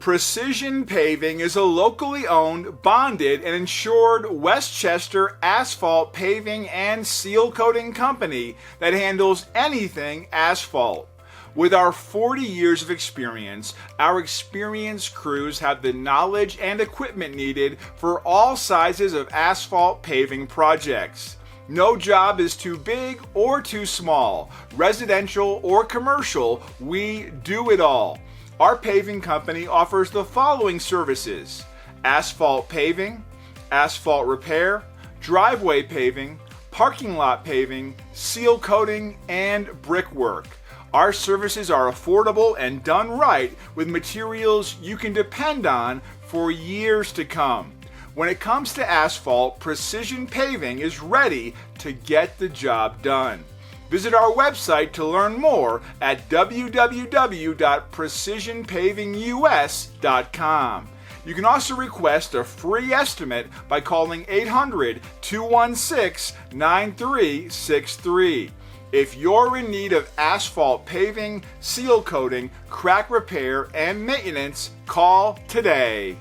Precision Paving is a locally owned, bonded, and insured Westchester asphalt paving and seal coating company that handles anything asphalt. With our 40 years of experience, our experienced crews have the knowledge and equipment needed for all sizes of asphalt paving projects. No job is too big or too small. Residential or commercial, we do it all. Our paving company offers the following services: asphalt paving, asphalt repair, driveway paving, parking lot paving, seal coating, and brickwork. Our services are affordable and done right with materials you can depend on for years to come. When it comes to asphalt, Precision Paving is ready to get the job done. Visit our website to learn more at www.precisionpavingus.com. You can also request a free estimate by calling 800-216-9363. If you're in need of asphalt paving, seal coating, crack repair, and maintenance, call today.